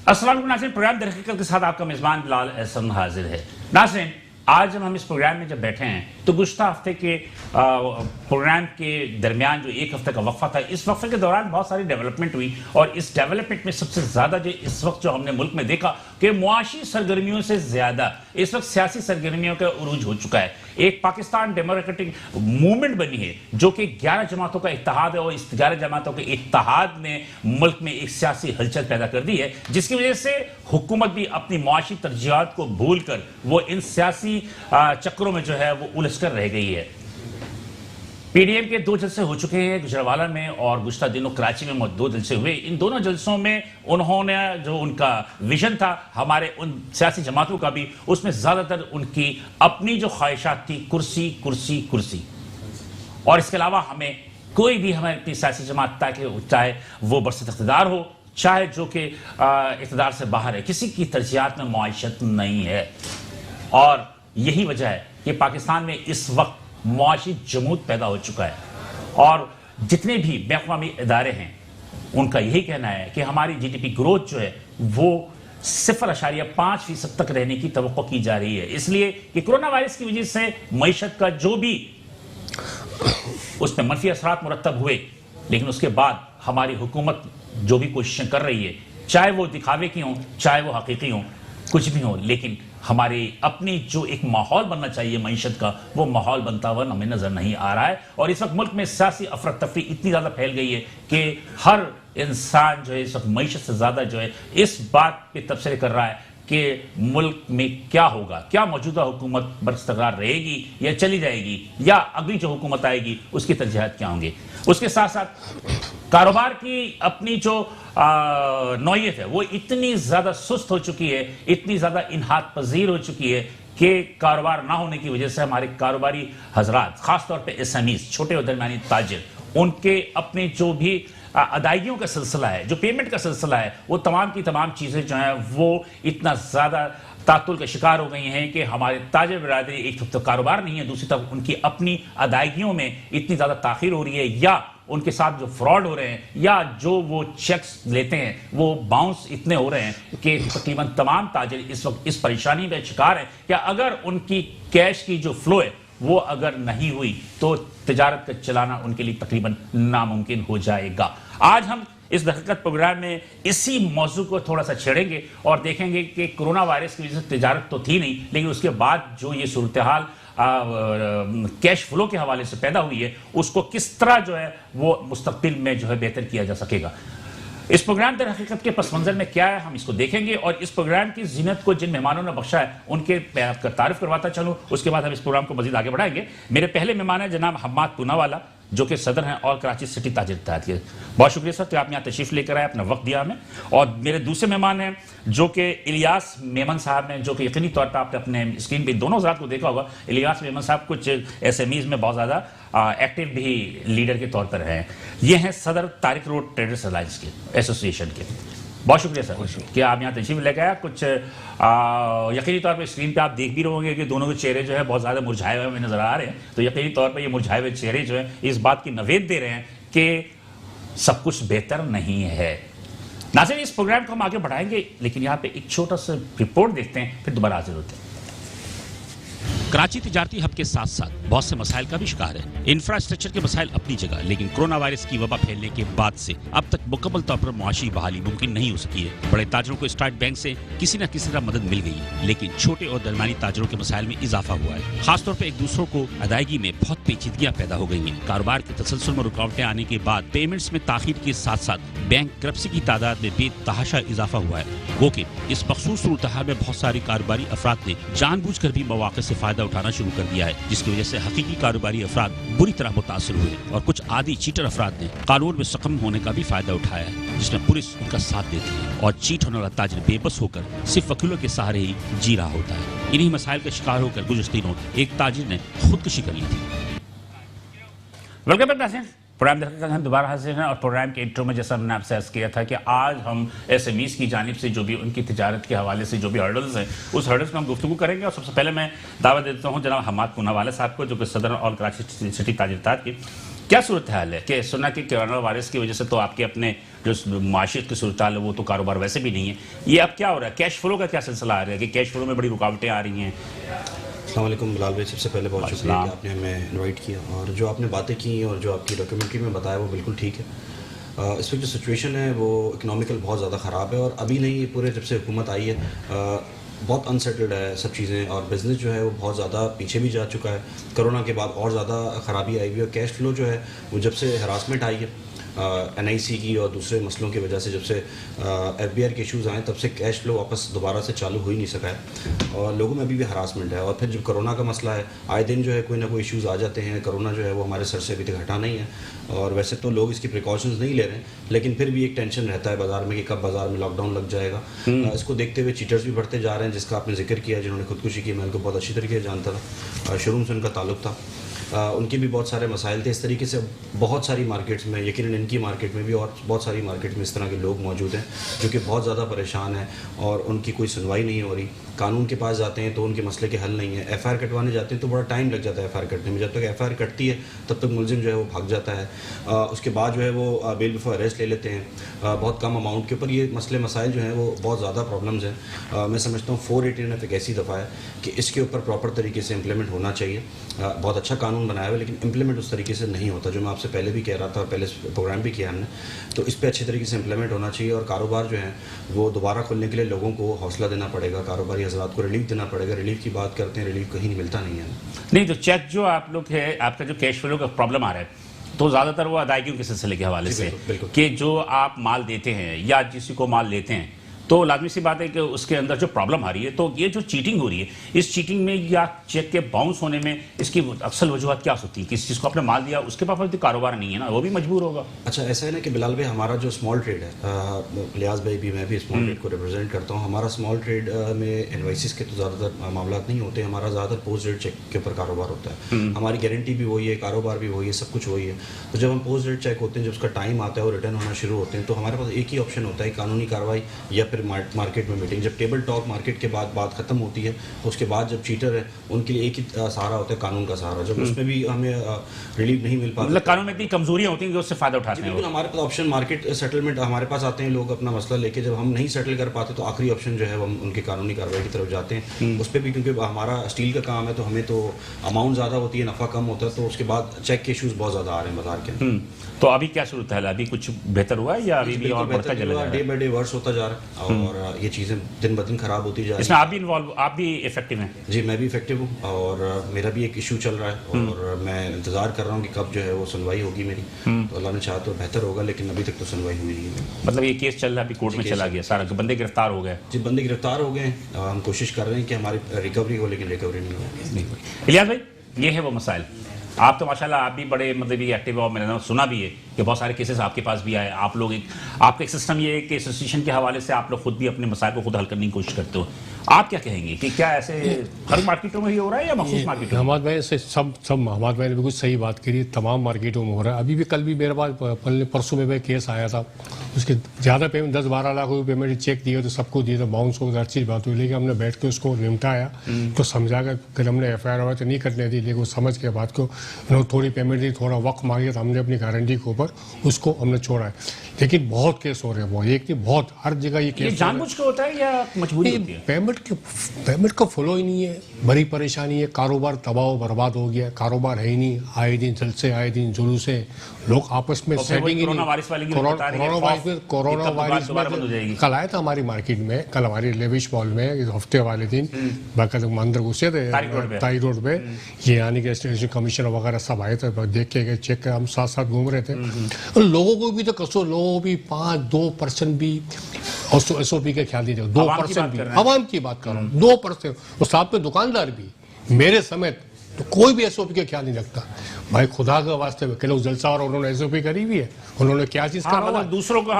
अस्सलाम वालेकुम नाज़रीन, प्रोग्राम दर हकीकत के साथ आपका मेज़बान बिलाल एहसन हाजिर है। नाज़रीन, आज जब हम इस प्रोग्राम में जब बैठे हैं तो गुज़श्ता हफ्ते के प्रोग्राम के दरमियान जो एक हफ्ते का वक्फा था, इस वक्फे के दौरान बहुत सारी डेवलपमेंट हुई और इस डेवलपमेंट में सबसे ज़्यादा जो इस वक्त जो हमने मुल्क में देखा कि मुआशी सरगर्मियों से ज़्यादा इस वक्त सियासी सरगर्मियों का उरूज हो चुका है। एक पाकिस्तान डेमोक्रेटिक मूवमेंट बनी है जो कि 11 जमातों का इत्तेहाद है और इस 11 जमातों के इत्तेहाद ने मुल्क में एक सियासी हलचल पैदा कर दी है, जिसकी वजह से हुकूमत भी अपनी मुआशी तरजीहात को भूल कर वो इन सियासी चक्रों में जो है वो उलझ कर रह गई है। पीडीएम के 2 जलसे हो चुके हैं गुजरावाला में और गुज़श्ता दिनों कराची में 2 जलसे हुए। इन दोनों जलसों में उन्होंने जो उनका विजन था हमारे उन सियासी जमातों का भी, उसमें ज़्यादातर उनकी अपनी जो ख्वाहिशात थी कुर्सी कुर्सी कुर्सी, और इसके अलावा हमें कोई भी हमें अपनी सियासी जमात ताकि चाहे वो बरसत इक़्तिदार हो चाहे जो कि इक़्तिदार से बाहर है, किसी की तरजीहात में मुआशत नहीं है। और यही वजह है कि पाकिस्तान में इस वक्त मुआशी जमूद पैदा हो चुका है और जितने भी बैक़वामी इदारे हैं उनका यही कहना है कि हमारी जीडीपी ग्रोथ जो है वो 0.5% तक रहने की तवक्को की जा रही है, इसलिए कि कोरोना वायरस की वजह से मईशत का जो भी उसमें मनफी असरात मुरतब हुए, लेकिन उसके बाद हमारी हुकूमत जो भी कोशिशें कर रही है, चाहे वो दिखावे की हों चाहे वो हकीकी हों, कुछ भी हो, लेकिन हमारी अपनी जो एक माहौल बनना चाहिए मईशत का, वो माहौल बनता हुआ हमें नजर नहीं आ रहा है। और इस वक्त मुल्क में सियासी अफरा तफरी इतनी ज्यादा फैल गई है कि हर इंसान जो है इस वक्त मईशत से ज्यादा जो है इस बात पे तबसरे कर रहा है कि मुल्क में क्या होगा, क्या मौजूदा हुकूमत बरकरार रहेगी या चली जाएगी, या अगली जो हुकूमत आएगी उसकी तरजीहात क्या होंगे। उसके साथ साथ कारोबार की अपनी जो नौयत है वो इतनी ज्यादा सुस्त हो चुकी है, इतनी ज्यादा इन्हात पजीर हो चुकी है कि कारोबार ना होने की वजह से हमारे कारोबारी हजरात, खासतौर पर एसएमईज, छोटे और दरमियानी ताजिर, उनके अपने जो भी अदायगियों का सिलसिला है, जो पेमेंट का सिलसिला है, वो तमाम की तमाम चीज़ें जो हैं वो इतना ज़्यादा तातुल का शिकार हो गई हैं कि हमारे ताजिर बिरादरी एक तरफ तो कारोबार नहीं है, दूसरी तरफ उनकी अपनी अदायगियों में इतनी ज़्यादा ताख़ीर हो रही है, या उनके साथ जो फ्रॉड हो रहे हैं या जो वो चेक्स लेते हैं वो बाउंस इतने हो रहे हैं कि तकरीबन तमाम ताजिर इस वक्त इस परेशानी में शिकार हैं कि अगर उनकी कैश की जो फ्लो है वो अगर नहीं हुई तो तिजारत का चलाना उनके लिए तकरीबन नामुमकिन हो जाएगा। आज हम इस हकीकत प्रोग्राम में इसी मौजू को थोड़ा सा छेड़ेंगे और देखेंगे कि कोरोना वायरस की वजह से तिजारत तो थी नहीं, लेकिन उसके बाद जो ये सूरत हाल कैश फ्लो के हवाले से पैदा हुई है उसको किस तरह जो है वो मुस्तकबिल में जो है बेहतर किया जा सकेगा। इस प्रोग्राम दर हकीकत के पस मंजर में क्या है हम इसको देखेंगे और इस प्रोग्राम की जीनत को जिन मेहमानों ने बख्शा है उनके तारीफ करवाता चलूँ, उसके बाद हम इस प्रोग्राम को मजीद आगे बढ़ाएंगे। मेरे पहले मेहमान है जनाब हम्माद पूनावाला जो कि सदर हैं और कराची सिटी ताजिर इत्तेहाद के। बहुत शुक्रिया सर कि आपने यहाँ तशरीफ लेकर आए, अपना वक्त दिया हमें। और मेरे दूसरे मेहमान हैं जो कि इलियास मेमन साहब हैं, जो कि यकीनी तौर पर आपने अपने स्क्रीन पे दोनों ज़ात को देखा होगा। इलियास मेमन साहब कुछ एसएमईज़ में बहुत ज़्यादा एक्टिव भी लीडर के तौर पर हैं। ये हैं सदर तारिक रोड ट्रेडर्स अलायंस के एसोसिएशन के। बहुत शुक्रिया सर कि आप यहाँ तशरीफ लेकर आया। कुछ यकीनी तौर पे स्क्रीन पे आप देख भी रहोगे कि दोनों के चेहरे जो है बहुत ज़्यादा मुरझाए हुए हमें नजर आ रहे हैं, तो यकीनी तौर पे ये मुरझाए हुए चेहरे जो है इस बात की नवेद दे रहे हैं कि सब कुछ बेहतर नहीं है। नाज़रीन, इस प्रोग्राम को हम आगे बढ़ाएंगे, लेकिन यहाँ पे एक छोटा सा रिपोर्ट देखते हैं, फिर दोबारा हाजिर होते हैं। कराची तिजारती हब के साथ साथ बहुत से मसाइल का भी शिकार है। इंफ्रास्ट्रक्चर के मसाइल अपनी जगह, लेकिन कोरोना वायरस की वबा फैलने के बाद से अब तक मुकम्मल तौर पर मुआशी बहाली मुमकिन नहीं हो सकी है। बड़े ताजरों को स्टेट बैंक से किसी न किसी तरह मदद मिल गई है, लेकिन छोटे और दरमियानी ताजरों के मसाइल में इजाफा हुआ है। खासतौर पर एक दूसरों को अदायगी में बहुत पेचीदगियां पैदा हो गई हैं। कारोबार के तसलसल में रुकावटें आने के बाद पेमेंट्स में ताखीर के साथ साथ बैंक क्रप्सी की तादाद में बेतहाशा इजाफा हुआ है। वो कि इस मखसूस सूरत हाल में बहुत सारी कारोबारी अफराद ने जानबूझकर भी मौके से फायदा उठाना शुरू कर दिया है, जिसकी वजह से हकीकी कारोबारी अफराद बुरी तरह मुतासर हुए और कुछ आदि चीटर अफराद ने कानून में सकम होने का भी फायदा उठाया है, जिसमें पुलिस उनका साथ देती है और चीट होने वाला ताजिर बेबस होकर सिर्फ वकीलों के सहारे ही जी रहा होता है। इन्हीं मसाइल का शिकार होकर गुज़श्ता दिनों एक ताजिर ने खुदकुशी कर ली थी। वेलकम बैक नाज़रीन, प्रोग्राम देखकर हम दोबारा हाजिर हैं और प्रोग्राम के इंट्रो में जैसा हमने आपसे अर्ज किया था कि आज हम एसएमईज की जानिब से जो भी उनकी तिजारत के हवाले से जो भी हर्डल्स हैं उस हर्डल्स में हम गुफ्तगू करेंगे। और सबसे पहले मैं दावा देता हूँ जनाब हमाद पूनावाला साहब को, जो कि सदर और कराची सिटी ताजिरतात की। क्या सूरत हाल है कि सुना कि कोरोना वायरस की वजह से तो आपके अपने जो माशियत की सूरत हाल है वो तो कारोबार वैसे भी नहीं है, ये अब क्या हो रहा है? कैश फ्लो का क्या सिलसिला आ रहा है कि कैश फ्लो में बड़ी रुकावटें आ रही हैं? अस्सलाम वालेकुम बिलाल भाई, सबसे पहले बहुत शुक्रिया कि आपने हमें इनवाइट किया और जो आपने बातें की और जो आपकी डॉक्यूमेंट्री में बताया वो बिल्कुल ठीक है। इस वक्त जो सिचुएशन है वो इकनॉमिकल बहुत ज़्यादा ख़राब है और अभी नहीं, पूरे जब से हुकूमत आई है बहुत अनसेटल्ड है सब चीज़ें और बिज़नेस जो है वो बहुत ज़्यादा पीछे भी जा चुका है। कोरोना के बाद और ज़्यादा ख़राबी आई हुई है और कैश फ्लो जो है वो जब से हरासमेंट आई है NIC की और दूसरे मसलों की वजह से, जब से FBR के इश्यूज़ आए तब से कैश फ्लो वापस दोबारा से चालू हो ही नहीं सका है और लोगों में अभी भी हरासमेंट है। और फिर जब कोरोना का मसला है, आए दिन जो है कोई ना कोई इश्यूज़ आ जाते हैं। कोरोना जो है वो हमारे सर से अभी तक हटा नहीं है और वैसे तो लोग इसकी प्रिकॉशंस नहीं ले रहे हैं, लेकिन फिर भी एक टेंशन रहता है बाज़ार में कि कब बाज़ार में लॉकडाउन लग जाएगा। इसको देखते हुए चीटर्स भी बढ़ते जा रहे हैं, जिसका आपने जिक्र किया, जिन्होंने खुदकुशी की। मैं उनको बहुत अच्छी तरीके से जानता था, शुरू से उनका ताल्लुक था। उनके भी बहुत सारे मसाइल थे। इस तरीके से बहुत सारी मार्केट्स में, यकीनन इनकी मार्केट में भी और बहुत सारी मार्केट में इस तरह के लोग मौजूद हैं जो कि बहुत ज़्यादा परेशान हैं और उनकी कोई सुनवाई नहीं हो रही। कानून के पास जाते हैं तो उनके मसले के हल नहीं है। FIR कटवाने जाते हैं तो बड़ा टाइम लग जाता है FIR कटने में। जब तक FIR कटती है तब तक मुलजिम जो है वो भाग जाता है। उसके बाद जो है वो बेल बिफोर अरेस्ट ले लेते हैं बहुत कम अमाउंट के ऊपर। ये मसले मसाइल जो हैं वो बहुत ज़्यादा प्रॉब्लम्स हैं। मैं समझता हूँ 489 एक ऐसी दफ़ा है कि इसके ऊपर प्रॉपर तरीके से इम्प्लीमेंट होना चाहिए। बहुत अच्छा कानून बनाया हुआ है लेकिन इम्प्लीमेंट उस तरीके से नहीं होता, जो मैं आपसे पहले भी कह रहा था और पहले प्रोग्राम भी किया हमने। तो इस पर अच्छे तरीके से इम्प्लीमेंट होना चाहिए और कारोबार जो है वो दोबारा खुलने के लिए लोगों को हौसला देना पड़ेगा, कारोबारी हज़रात को रिलीफ देना पड़ेगा। रिलीफ की बात करते हैं, रिलीफ कहीं मिलता नहीं है। नहीं तो चेक जो आप लोग है, आपका जो कैश फ्लो का प्रॉब्लम आ रहा है तो ज़्यादातर वो अदायगियों के सिलसिले के हवाले से कि जो आप माल देते हैं या किसी को माल लेते हैं तो लाजमी सी बात है कि उसके अंदर जो प्रॉब्लम आ रही है, तो ये जो चीटिंग हो रही है, इस चीटिंग में या चेक के बाउंस होने में इसकी अक्सर वजूहत क्या होती है? किस चीज़ को आपने माल दिया उसके पास तो कारोबार नहीं है ना, वो भी मजबूर होगा। अच्छा, ऐसा है ना कि बिलाल भाई, हमारा जो स्मॉल ट्रेड है, लियाज भाई भी, मैं भी स्मॉल ट्रेड को रिप्रेजेंट करता हूँ। हमारा स्मॉल ट्रेड में इन्वाइसिस के तो ज़्यादातर मामला नहीं होते। हमारा ज़्यादातर पोस्ट डेट चेक के ऊपर कारोबार होता है। हमारी गारंटी भी वही है, कारोबार भी वही है, सब कुछ वही है। तो जब हम पोस्ट डेट चेक होते हैं, जब उसका टाइम आता है और रिटर्न होना शुरू होते हैं, तो हमारे पास एक ही ऑप्शन होता है, कानूनी कार्रवाई या फिर मार्केट में मीटिंग। जब टेबल टॉक मार्केट के बाद बात खत्म होती है, उसके बाद जब चीटर है उनके लिए एक ही सहारा होता है, कानून का सहारा। जब उसमें भी हमें रिलीफ नहीं मिल पाता, मतलब कानून में इतनी कमजोरियां होती हैं कि उससे फायदा उठाते हैं। बिल्कुल, हमारे पास ऑप्शन मार्केट सेटलमेंट, हमारे पास आते हैं लोग अपना मसला लेके। जब हम नहीं सेटल कर पाते तो आखिरी ऑप्शन जो है हम उनकी कानूनी कार्रवाई की तरफ जाते हैं। उस पर भी क्योंकि हमारा स्टील का काम है तो हमें तो अमाउंट ज़्यादा होती है, नफ़ा कम होता है, तो उसके बाद चेक के इशूज़ बहुत ज़्यादा आ रहे हैं बाजार के। तो अभी क्या सूरत है? अभी कुछ बेहतर हुआ है या अभी भी और बढ़ता चला जा रहा है? डे बाय डे वर्स होता जा रहा है और ये चीज़ें दिन ब दिन खराब होती जा रही है। इसमें आप भी इन्वॉल्व, आप भी इफेक्टिव हैं? जी, मैं भी इफेक्टिव हूँ और मेरा भी एक इशू चल रहा है और मैं इंतज़ार कर रहा हूँ कि कब जो है वो सुनवाई होगी मेरी। तो अल्लाह ने चाहा तो बेहतर होगा, लेकिन अभी तक तो सुनवाई हुई नहीं है। मतलब ये केस चल रहा है, अभी कोर्ट में चला गया सारा, बंदे गिरफ्तार हो गए? जी, बंदे गिरफ्तार हो गए। हम कोशिश कर रहे हैं कि हमारी रिकवरी हो, लेकिन रिकवरी नहीं हो। इलियास भाई, ये है वो मसाइल। आप तो माशाल्लाह आप भी बड़े मतलब ये एक्टिव हो और मैंने सुना भी है कि बहुत सारे केसेस आपके पास भी आए। आप लोग आपका एक सिस्टम ये है कि एसोसिएशन के हवाले से आप लोग खुद भी अपने मसाइल को खुद हल करने की कोशिश करते हो। आप क्या कहेंगे कि क्या ऐसे हर मार्केटों में ही हो रहा है या मखसूस मार्केटों में? हमाद भाई से सब हमाद भाई ने बिल्कुल सही बात करी, तमाम मार्केटों में हो रहा है। अभी भी कल भी मेरे पास परसों में केस आया था, उसके ज़्यादा पेमेंट 10-12 लाख रुपये पेमेंट चेक दिए तो सबको दिए, तो बाउंस हो, हर चीज़ बात हुई। लेकिन हमने बैठ के उसको निपटाया, तो समझा कर फिर हमने FIR हुआ तो नहीं करने दी, लेकिन समझ के बात को उन्होंने थोड़ी पेमेंट दी, थोड़ा वक्त मांगे, तो हमने अपनी गारंटी के ऊपर उसको हमने छोड़ा है। लेकिन बहुत केस हो रहे हैं, वो एक नहीं बहुत, हर जगह ये केस जानबूझ के होता है या मजबूरी होती है? पेमेंट का फ्लो ही नहीं है, बड़ी परेशानी है। कारोबार तबाह बर्बाद हो गया, कारोबार है ही नहीं। आए दिन जलसे, आए दिन जुलूस है, लोग आपस में सेटिंग ही नहीं। कोरोना वायरस में कल आया था हमारी मार्केट में, कल हमारी लेविश मॉल में इस हफ्ते वाले दिन बाकायदा अंदर घुसे थे ताई रोड पे, ये यानी कि स्टेशन कमिश्नर वगैरह सब आए थे, देख के गए, चेक कर, हम साथ साथ घूम रहे थे। और लोगों को भी तो कसो, लोगों को भी 5-2% भी SOP का ख्याल दीजिए, 2% भी आवाम की बात कर रहा हूँ, 2%। और साथ में दुकानदार भी मेरे समेत तो कोई भी SOP का ख्याल नहीं रखता। भाई खुदा के वास्ते के लोग जलसा और उन्होंने SOP करी हुई है, उन्होंने क्या चीज़ करा हुआ, दूसरों को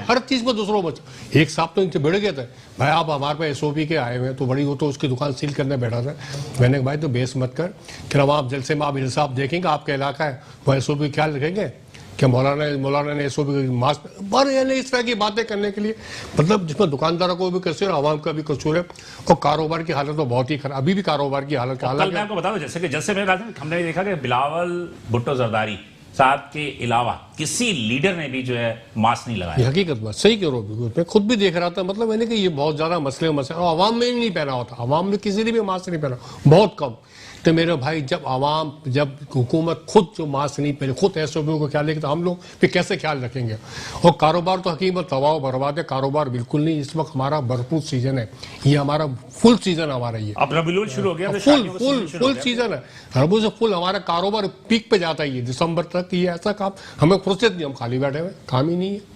हर चीज़ में दूसरों को। एक साहब तो इनसे भिड़ गए थे, भाई आप हमारे पे SOP के आए हुए हैं, तो बड़ी वो तो उसकी दुकान सील करने बैठा था। मैंने कहा भाई तो बेस मत कर, कि अब आप जलसे में आप हिसाब देखेंगे, आपका इलाका है, वो SOP ख्याल रखेंगे। क्या मौलाना ने एसओपी मास्क पर यानी इस तरह की बातें करने के लिए, मतलब जिसमें दुकानदारों को भी कसूर है, आवाम का भी कसूर है, और कारोबार की हालत तो बहुत ही खराब, अभी भी कारोबार की हालत कल मैं आपको बता दूं, जैसे मेरे हमने देखा कि बिलावल भुट्टो जरदारी साहब के अलावा किसी लीडर ने भी जो है मास्क नहीं लगाया। ये हकीकत बात सही कह रहे हो, मैं खुद भी देख रहा था, मतलब मैंने कि ये बहुत ज्यादा मसले और आवाम में नहीं पहना होता, आवाम में किसी ने भी मास्क नहीं पहना, बहुत कम। तो मेरे भाई जब हुकूमत खुद जो मास्क नहीं पहने, खुद एसओपी को ख्याल रखे, तो हम लोग फिर कैसे ख्याल रखेंगे। और कारोबार तो हकीमत तबाह बर्बाद है, कारोबार बिल्कुल नहीं। इस वक्त हमारा भरपूर सीजन है, ये हमारा फुल सीजन हमारा ये अब रबीउल शुरू हो गया, फुल सीजन है, हरबू से फुल हमारा कारोबार पीक पे जाता है ये दिसंबर तक। ये ऐसा काम हमें फुर्सत नहीं, हम खाली बैठे हुए, काम ही नहीं है,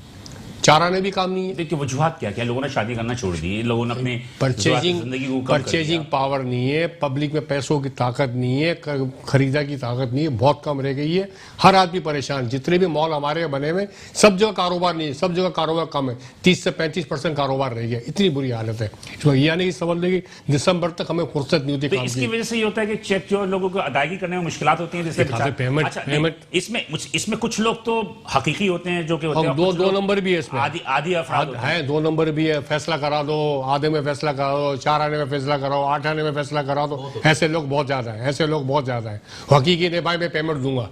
चारा ने भी काम नहीं है। देखिए वजूहत क्या क्या, लोगों ने शादी करना छोड़ दी, लोगों ने अपने परचेजिंग पावर नहीं है, पब्लिक में पैसों की ताकत नहीं है, खरीदा की ताकत नहीं है, बहुत कम रह गई है। हर आदमी परेशान, जितने भी मॉल हमारे बने हुए सब जगह कारोबार नहीं है, सब जगह कारोबार कम है, 30 से 35% कारोबार रह गया, इतनी बुरी हालत है। यानी कि समझ लें कि दिसंबर तक हमें फुर्सत नहीं होती। इसकी वजह से ये होता है कि चेक जो लोगों को अदायगी करने में मुश्किल होती है, पेमेंट। इसमें कुछ लोग तो हकीकी होते हैं जो कि दो नंबर भी है इसमें, आधी अफराद है, 2 नंबर भी है, फैसला करा दो, आधे में फैसला करा दो, 4 आने में फैसला कराओ, 8 आने में फैसला करा दो, ऐसे लोग बहुत ज्यादा है, ऐसे लोग बहुत ज्यादा है। हकीकी ने भाई मैं पेमेंट दूंगा,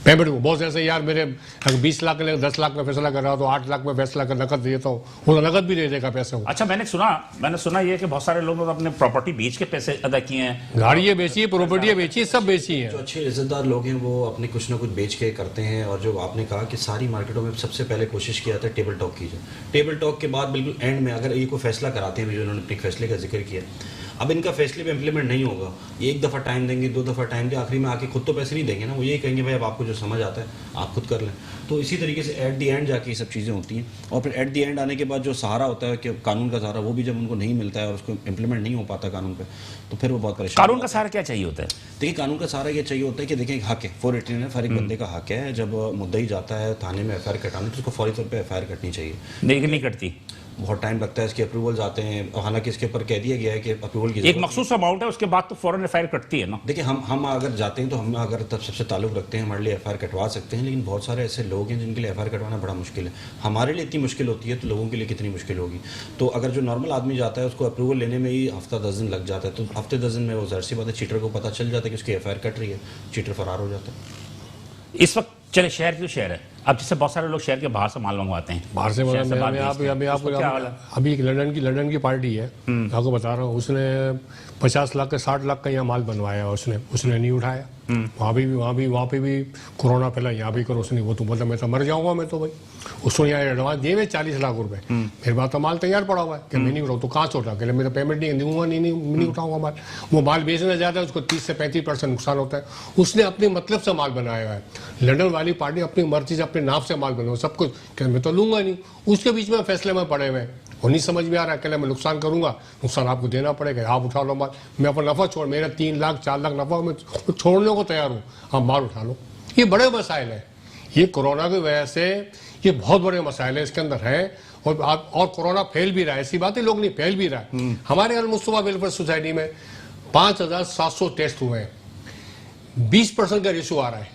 पेमेंट बहुत ऐसे यार मेरे 20 लाख के 10 लाख में फैसला कर रहा तो 8 लाख में फैसला कर नकद देता हूँ, वो नकद भी दे देगा पैसे। अच्छा मैंने सुना ये कि बहुत सारे लोगों ने अपने प्रॉपर्टी बेच के पैसे अदा किए हैं, गाड़ियाँ बेची है, प्रॉपर्टियाँ बेची है, सब बेची है। जो अच्छे इज्जतदार लोग हैं वो अपने कुछ ना कुछ बेच के करते हैं। और जो आपने कहा कि सारी मार्केटों में सबसे पहले कोशिश किया था टेबल टॉक कीजिए, टेबल टॉक के बाद बिल्कुल एंड में अगर ये कोई फैसला कराते हैं, जो उन्होंने अपने फैसले का जिक्र किया, अब इनका फैसले पे इम्प्लीमेंट नहीं होगा, ये एक दफ़ा टाइम देंगे, 2 दफ़ा टाइम देंगे, आखिरी में आके खुद तो पैसे नहीं देंगे ना, वो ये कहेंगे भाई अब आपको जो समझ आता है आप खुद कर लें। तो इसी तरीके से एट दी एंड जाके ये सब चीज़ें होती हैं। और फिर एट दी एंड आने के बाद जो सहारा होता है कि कानून का सहारा, वो भी जब उनको नहीं मिलता है और उसको इम्प्लीमेंट नहीं हो पाता कानून पे, तो फिर वो बहुत परेशान। कानून का सहारा क्या चाहिए होता है? देखिए कानून का सहारा ये चाहिए होता है कि देखिए हक है, 489 हर एक बंदे का हक है, जब मुद्दई जाता है थाने में FIR कटाने तो उसको फौरी तौर पर FIR कटनी चाहिए। नहीं कटती, बहुत टाइम लगता है, इसके अप्रूवल्स आते हैं, हालांकि इसके ऊपर कह दिया गया है कि अप्रूवल की एक मखसूस अमाउंट है, उसके बाद तो फौरन FIR कटती है ना। देखिए हम अगर जाते हैं तो हम अगर तब सबसे ताल्लुक़ रखते हैं हमारे लिए FIR कटवा सकते हैं, लेकिन बहुत सारे ऐसे लोग हैं जिनके लिए FIR कटवाना बड़ा मुश्किल है। हमारे लिए इतनी मुश्किल होती है तो लोगों के लिए कितनी मुश्किल होगी। तो अगर जो नॉर्मल आदमी जाता है उसको अप्रूवल लेने में ही हफ्ता 10 दिन लग जाता है, तो हफ्ते 10 दिन में वो ज़ाहिर सी बात है चीटर को पता चल जाता है कि उसकी FIR कट रही है, चीटर फरार हो जाता है। इस वक्त चले शहर जो शहर है, अब जैसे बहुत सारे लोग शहर के बाहर से माल मंगवाते हैं, बाहर से अभी लंदन की पार्टी है, आपको बता रहा हूँ, उसने 50 लाख का 60 लाख का यहाँ माल बनवाया, उसने नहीं उठाया, वहाँ पे भी कोरोना फैला, यहाँ भी करो, उसने वो तो मतलब मैं तो मर जाऊंगा मैं तो भाई, उसको यहाँ एडवांस दिए हुए 40 लाख रुपए, मेरे पास तो माल तैयार पड़ा हुआ है कि मैं नहीं उठाऊँ, तो कहाँ से उठा, कहले मेरा पेमेंट नहीं दूंगा, नहीं उठाऊंगा माल। वो माल बेचने जाता है उसको 30 से 35% नुकसान होता है, उसने अपने मतलब से माल बनाया है। लंदन वाली पार्टी अपनी मर्जी से अपने नाम से माल बनाओ सब कुछ, कहते मैं तो लूंगा नहीं, उसके बीच में फैसले में पड़े हुए हैं, वो नहीं समझ में आ रहा है, कहले मैं नुकसान करूंगा, नुकसान आपको देना पड़ेगा, आप उठा लो माल, मैं अपना नफा छोड़, मेरा 3 लाख 4 लाख नफा मैं छोड़ने को तैयार हूँ, आप माल उठा लो। ये बड़े मसाइल है, ये कोरोना की वजह से ये बहुत बड़े मसाइल है इसके अंदर है। और कोरोना फैल भी रहा है, ऐसी बात है लोग नहीं, फैल भी रहा है। हमारे अल मुस्तफा वेलफेयर सोसाइटी में 5700 टेस्ट हुए हैं, 20% का रेशो आ रहा है,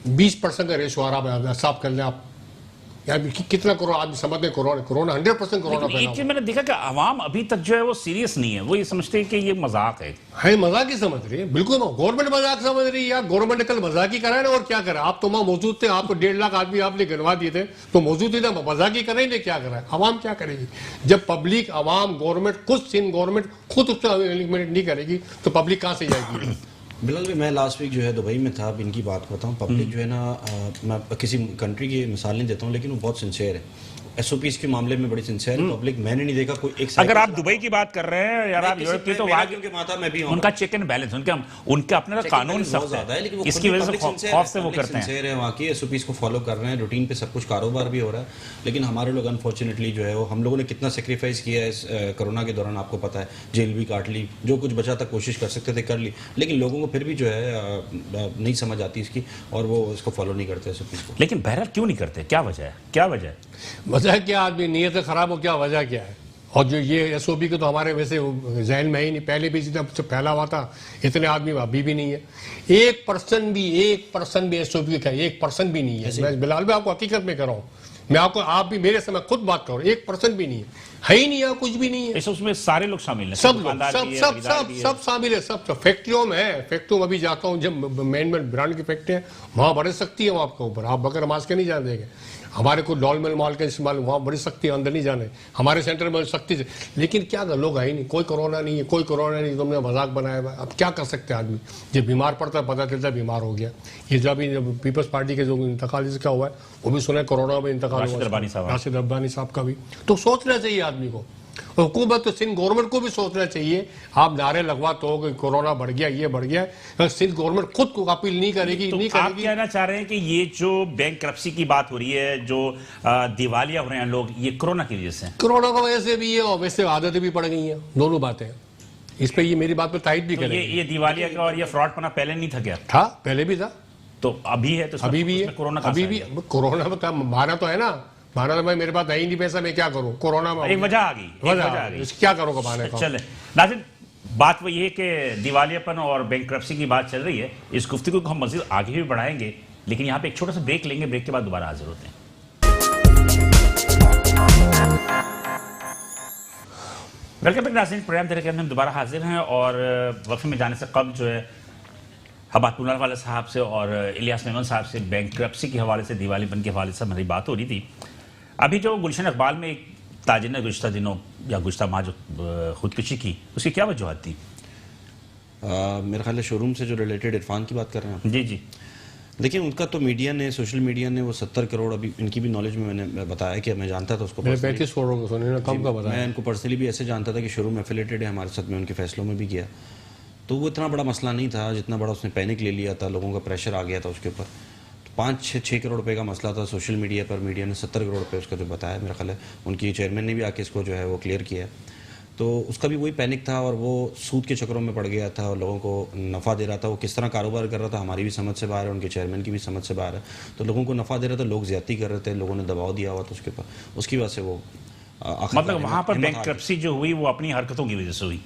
20% का रेशो आ रहा है, हिसाब कर लें आप यार कितना कोरोना आदमी समझते हैं, कोरोना 100% कोरोना फैला। एक चीज मैंने देखा कि आवाम अभी तक जो है वो सीरियस नहीं है, वो ये समझते हैं कि ये मजाक है, मजाक ही समझ रही है, बिल्कुल गवर्नमेंट मजाक समझ रही है यार, गवर्नमेंट कल मजाक ही करा ना, और क्या करा, आप तो वहां मौजूद थे, आपको 1.5 लाख आदमी आपने गिनवा दिए थे तो मौजूद ही था, मजाक ही करेंगे, क्या करा, आवाम क्या करेगी जब पब्लिक आवाम गवर्नमेंट गवर्नमेंट खुद उससे इम्प्लीमेंट नहीं करेगी तो पब्लिक कहाँ से जाएगी। बिलाल भाई मैं लास्ट वीक जो है दुबई में था, अब इनकी बात करता हूँ, पब्लिक जो है ना, मैं किसी कंट्री की मिसाल नहीं देता हूँ लेकिन वो बहुत सिंसियर है, SOPs के मामले में बड़ी सिंसियर है पब्लिक। मैंने नहीं देखा कोई एक, अगर आप दुबई की बात कर रहे हैं यार, आप यूरोप की, तो मैं भी उनका चेक एंड बैलेंस, उनका अपना कानून सख्त है, लेकिन इसकी वजह से खौफ से वो करते हैं, वहाँ की SOPs को फॉलो कर रहे हैं, रूटीन पे सब कुछ कारोबार भी हो रहा है। लेकिन हमारे लोग अनफॉर्चुनेटली जो है वो, हम लोगों ने कितना सेक्रीफाइस किया है इस कोरोना के दौरान आपको पता है, जेल भी काट ली, जो कुछ बचा था कोशिश कर सकते थे कर ली, लेकिन लोगों को फिर भी जो है नहीं समझ आती इसकी और वो इसको फॉलो नहीं करते SOPs को। लेकिन बहरहाल क्यों नहीं करते, क्या वजह है, क्या वजह है? वजह क्या, आदमी नीयत खराब हो, क्या वजह क्या है, और जो ये एसओपी के तो हमारे वैसे जहन में ही नहीं, पहले भी जब फैला हुआ था इतने आदमी अभी भी नहीं है। 1% भी एसओपी का 1% भी नहीं है। मैं बिलाल भाई आपको हकीकत में कह रहा हूँ, मैं आपको, आप भी मेरे से मैं खुद बात करूँ, 1% भी नहीं है ही नहीं है, कुछ भी नहीं है। उसमें सारे लोग शामिल हैं, सब लोग सब शामिल है, सब फैक्ट्रियों में है। फैक्ट्रियों में अभी जाता हूँ, जब मेन ब्रांड की फैक्ट्री है वहाँ बड़ी सख्ती है, वहाँ आपके ऊपर आप बगैर मास्क के नहीं जाने देंगे। हमारे को डॉल मिल माल का इस्तेमाल वहाँ बड़ी सख्ती है, अंदर नहीं जाने। हमारे सेंटर में सख्ती से, लेकिन क्या कर, लोग है ही नहीं, कोई कोरोना नहीं है, कोई कोरोना नहीं, तुमने मजाक बनाया हुआ। अब क्या कर सकते हैं आदमी, जब बीमार पड़ता है पता चलता है बीमार हो गया। ये जो अभी पीपल्स पार्टी के जो इंतकाल इसका हुआ है वो भी सुना, कोरोना में इंतकाल हुआ राशिद रब्बानी साहब का भी। तो सोचना चाहिए आदमी को, हुकूमत तो सिंध गवर्नमेंट को भी सोचना चाहिए। आप नारे लगवा तो कि कोरोना बढ़ गया, ये बढ़ गया, सिंध गवर्नमेंट खुद को अपील नहीं करेगी, तो नहीं आप करेगी। कहना चाह रहे हैं कि ये जो बैंकरप्सी की बात हो रही है, जो दिवालिया हो रहे हैं लोग, ये कोरोना की वजह से? कोरोना की वजह से भी है और वैसे आदतें भी पड़ गई हैं, दोनों बातें। इस पे ये मेरी बात पे तायद भी करें। ये दिवालिया का और ये फ्रॉड पना पहले नहीं था क्या? था, पहले भी था, तो अभी है, तो अभी भी है, कोरोना अभी भी कोरोना माना तो है ना, माना तो भाई मेरे पास है ही नहीं पैसा, मैं क्या करूं, कोरोना में एक वजह आ गई, क्या करूंगा माने को। चले नाज़रीन, बात वही है कि दिवालियापन और बैंकरप्सी की बात चल रही है। इस गुफ्तगू को हम मज़ीद आगे भी बढ़ाएंगे, लेकिन यहाँ पे एक छोटा सा ब्रेक लेंगे, ब्रेक के बाद दोबारा हाजिर होते हैं। वेलकम बैक नाज़रीन, प्रोग्राम तरीके हम दोबारा हाजिर हैं और वक्फे में जाने से कब्ल जो है हबात पूनावाला साहब से और इलियास मेमन साहब से बैंकरप्सी के हवाले से, दिवालियापन के हवाले से हमारी बात हो रही थी। अभी जो गुलशन इकबाल में एक ताजिर ने गुज़श्ता दिनों या गुज़श्ता माह जो खुदकुशी की, उसकी क्या वजूहत थी? मेरे ख्याल है शोरूम से जो रिलेटेड इरफान की बात कर रहे हैं। जी जी, देखिए उनका तो मीडिया ने, सोशल मीडिया ने वो 70 करोड़, अभी इनकी भी नॉलेज में मैंने बताया कि मैं जानता था उसको, 35 करोड़ कम का बताया। मैं इनको पर्सनली भी ऐसे जानता था कि शोरूम एफिलेटेड है हमारे साथ, में उनके फैसलों में भी गया, तो वो इतना बड़ा मसला नहीं था जितना बड़ा उसने पैनिक ले लिया था, लोगों का प्रेशर आ गया था उसके ऊपर। 5-6 करोड़ रुपए का मसला था सोशल मीडिया पर, मीडिया ने 70 करोड़ रुपए उसका जो बताया, मेरा ख्याल है उनकी चेयरमैन ने भी आके इसको जो है वो क्लियर किया है। तो उसका भी वही पैनिक था और वो सूद के चक्करों में पड़ गया था और लोगों को नफ़ा दे रहा था। वो किस तरह कारोबार कर रहा था हमारी भी समझ से बाहर है, उनके चेयरमैन की भी समझ से बाहर है। तो लोगों को नफ़ा दे रहा था, लोग ज़्यादती कर रहे थे, लोगों ने दबाव दिया हुआ था उसके ऊपर, उसकी वजह से वो मतलब वहाँ पर बैंकरप्सी जो हुई वो अपनी हरकतों की वजह से हुई।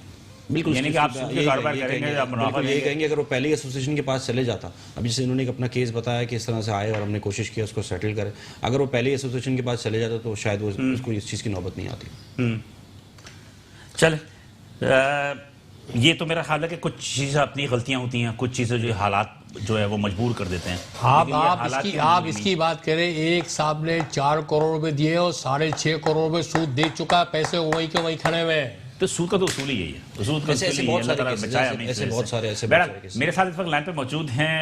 बिल्कुल, यानी कि आप कारोबार करेंगे, ये कहेंगे अगर वो पहले एसोसिएशन के पास चले जाता, अभी जैसे इन्होंने अपना केस बताया कि इस तरह से आए और हमने कोशिश की उसको सेटल करें, अगर वो पहले एसोसिएशन के पास चले जाता तो शायद वो उसको इस चीज़ की नौबत नहीं आती। चल, ये तो मेरा ख्याल है कि कुछ चीज़ें अपनी गलतियां होती हैं, कुछ चीज़ें जो हालात जो है वो मजबूर कर देते हैं। आप इसकी बात करें, एक साहब ने 4 करोड़ रुपए दिए और 6.5 करोड़ रुपए सूद दे चुका, पैसे वही के वही खड़े हुए। तो सूद का तो उसूल ही यही है, सूद का ऐसे बहुत सारे मेरे साथ इस वक्त लाइन पे मौजूद हैं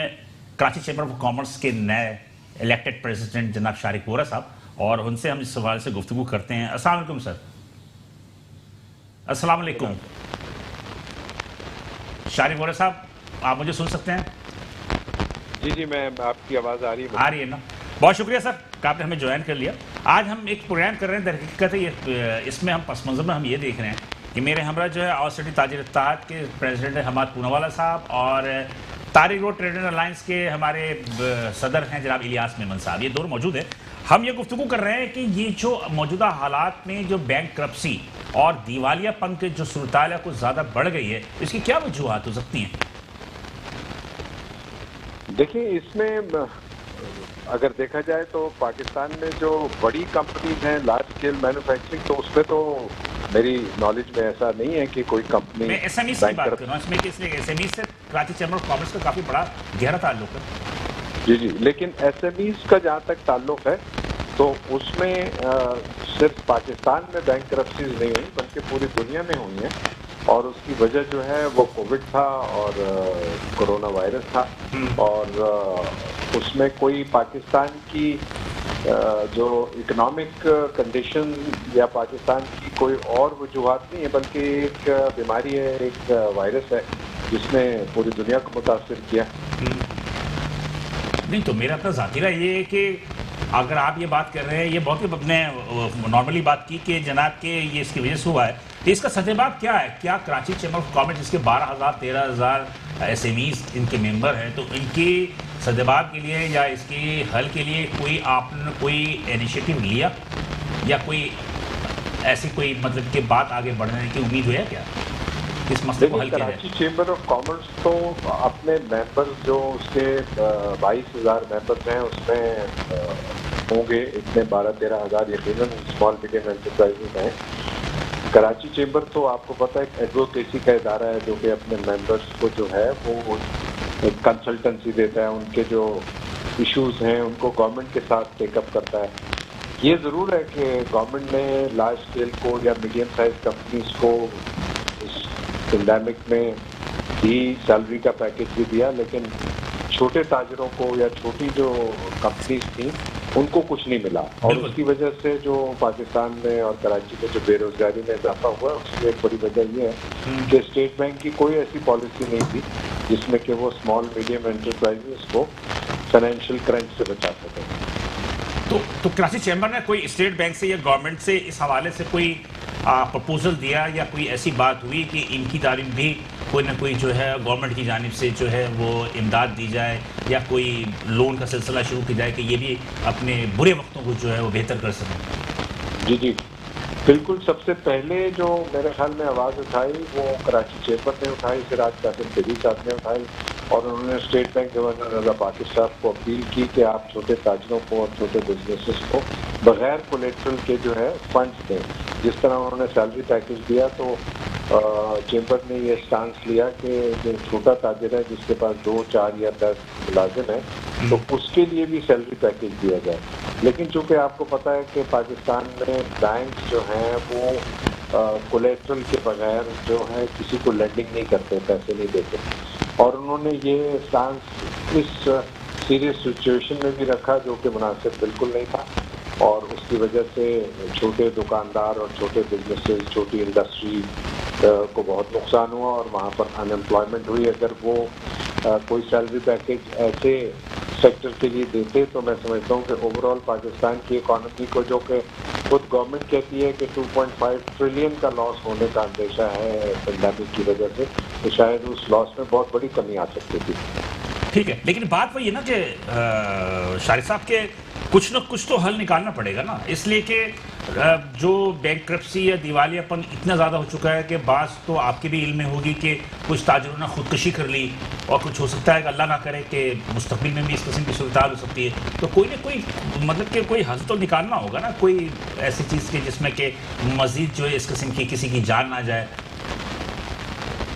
कराची चैम्बर ऑफ कॉमर्स के नए इलेक्टेड प्रेसिडेंट जनाब शारिक वोरा साहब, और उनसे हम इस सवाल से गुफ्तगू करते हैं। अस्सलाम वालेकुम सर। अस्सलाम वालेकुम शारिक वोरा साहब, आप मुझे सुन सकते हैं? जी जी, मैं आपकी आवाज़ आ रही है ना? बहुत शुक्रिया सर कि आपने हमें ज्वाइन कर लिया। आज हम एक प्रोग्राम कर रहे हैं, दरहकीकत है इसमें हम पस मंज़र में हम ये देख रहे हैं कि मेरे हमरा जो है ऑल सिटी ताजिर इत्तेहाद के प्रेसिडेंट हमाद पूनावाला साहब और तारिक रोड ट्रेडर अलायंस के हमारे सदर हैं जनाब इलियास मेमन साहब, ये दोनों मौजूद हैं। हम ये गुफ्तगू कर रहे हैं कि ये जो मौजूदा हालात में जो बैंकरप्सी और दिवालियापन के जो सूरत-ए-हाल है कुछ ज़्यादा बढ़ गई है, इसकी क्या वजूहात हो सकती हैं? देखिए, इसमें अगर देखा जाए तो पाकिस्तान में जो बड़ी कंपनीज हैं, लार्ज स्केल मैन्युफैक्चरिंग, तो उसमें तो मेरी नॉलेज में ऐसा नहीं है कि कोई कंपनी। मैं एसएमई की बात कर रहा हूँ, इसमें इसलिए एसएमई से कराची चैम्बर ऑफ कॉमर्स का काफ़ी बड़ा गहरा ताल्लुक है। जी जी, लेकिन एसएमईज का जहाँ तक ताल्लुक है तो उसमें सिर्फ पाकिस्तान में बैंकरप्सीज नहीं हुई बल्कि पूरी दुनिया में हुई हैं, और उसकी वजह जो है वो कोविड था और कोरोना वायरस था, और उसमें कोई पाकिस्तान की जो इकोनॉमिक कंडीशन या पाकिस्तान की कोई और वजूहात नहीं है, बल्कि एक बीमारी है, एक वायरस है जिसने पूरी दुनिया को मुतासिर किया। नहीं, तो मेरा अपना ज़ाती राय ये है कि अगर आप ये बात कर रहे हैं, ये बहुत ही अपने नॉर्मली बात की कि जनाब के ये इसकी वजह से हुआ है, तो इसका सतेबाब क्या है? क्या कराची चैम्बर ऑफ कॉमर्स जिसके 12,000-13,000 एसएमईज इनके मेंबर हैं, तो इनकी सदेबाब के लिए या इसके हल के लिए कोई आपने कोई इनिशिएटिव लिया या कोई ऐसी कोई मतलब कि बात आगे बढ़ने की उम्मीद है क्या? किस मसले को हल देखिए, किया जाए? कराची चेंबर ऑफ कॉमर्स तो अपने मेंबर्स जो उसके 22,000 मेंबर्स हैं उसमें होंगे इतने 12-13 हज़ार यकीनन स्मॉल मीडियम एंटरप्राइजेज हैं। कराची चेंबर तो आपको पता है एक एडवोकेसी का इदारा है जो कि अपने मेंबर्स को जो है वो एक कंसल्टेंसी देता है, उनके जो इश्यूज हैं उनको गवर्नमेंट के साथ टेकअप करता है। ये ज़रूर है कि गवर्नमेंट ने लार्ज स्केल को या मीडियम साइज कंपनीज को इस पेंडेमिक में ही सैलरी का पैकेज भी दिया, लेकिन छोटे ताजरों को या छोटी जो कंपनीज थी उनको कुछ नहीं मिला, और उसकी वजह से जो पाकिस्तान में और कराची में जो बेरोजगारी में इजाफा हुआ उसकी एक बड़ी वजह ये है कि स्टेट बैंक की कोई ऐसी पॉलिसी नहीं थी जिसमें कि वो स्मॉल मीडियम एंटरप्राइजेस को फाइनेंशियल क्रंच से बचा सके। तो कराची चैम्बर ने कोई स्टेट बैंक से या गवर्नमेंट से इस हवाले से कोई प्रपोजल दिया या कोई ऐसी बात हुई कि इनकी तारीफ भी कोई ना कोई जो है गवर्नमेंट की जानिब से जो है वो इमदाद दी जाए या कोई लोन का सिलसिला शुरू किया जाए कि ये भी अपने बुरे वक्तों को जो है वो बेहतर कर सकें? जी जी बिल्कुल। सबसे पहले जो मेरे ख्याल में आवाज़ उठाई वो कराची चेंबर ने उठाई, सिराज कासिम तेजी साहब ने उठाई, और उन्होंने स्टेट बैंक गवर्नर रजा पाकिर साहब को अपील की कि आप छोटे ताजरों को और छोटे बिजनेसेस को बगैर कोलेट्रल के जो है फंड्स दें। जिस तरह उन्होंने सैलरी पैकेज दिया तो चेंबर ने ये स्टांस लिया कि जो छोटा ताजर है जिसके पास 2, 4 या 10 मुलाजिम है तो उसके लिए भी सैलरी पैकेज दिया जाए। लेकिन चूंकि आपको पता है कि पाकिस्तान में बैंक जो हैं वो कोलेट्रल के बगैर जो है किसी को लेंडिंग नहीं करते, पैसे नहीं देते, और उन्होंने ये स्टांस इस सीरियस सिचुएशन में भी रखा जो कि मुनासिब बिल्कुल नहीं था, और उसकी वजह से छोटे दुकानदार और छोटे बिजनेसेस, छोटी इंडस्ट्री को बहुत नुकसान हुआ और वहाँ पर अनएम्प्लॉयमेंट हुई। अगर वो कोई सैलरी पैकेज ऐसे सेक्टर के लिए देते तो मैं समझता हूँ कि ओवरऑल पाकिस्तान की इकॉनमी को, जो कि खुद गवर्नमेंट कहती है कि 2.5 ट्रिलियन का लॉस होने का अंदेशा है पेंडेमिक की वजह से, तो शायद उस लॉस में बहुत बड़ी कमी आ सकती थी। ठीक है, लेकिन बात वही है ना कि शारिद साहब के कुछ न कुछ तो हल निकालना पड़ेगा ना, इसलिए कि जो बैंकरप्सी या दिवालियापन इतना ज़्यादा हो चुका है कि बाज़ तो आपके भी इल्म में होगी कि कुछ ताजरों ने खुदकशी कर ली, और कुछ हो सकता है कि अल्लाह ना करे कि मुस्तकबिल में भी इस किस्म की सूरत हो सकती है। तो कोई ना कोई मतलब कि कोई हल तो निकालना होगा ना, कोई ऐसी चीज़ के जिसमें कि मज़ीद जो है इस किस्म की किसी की जान ना जाए।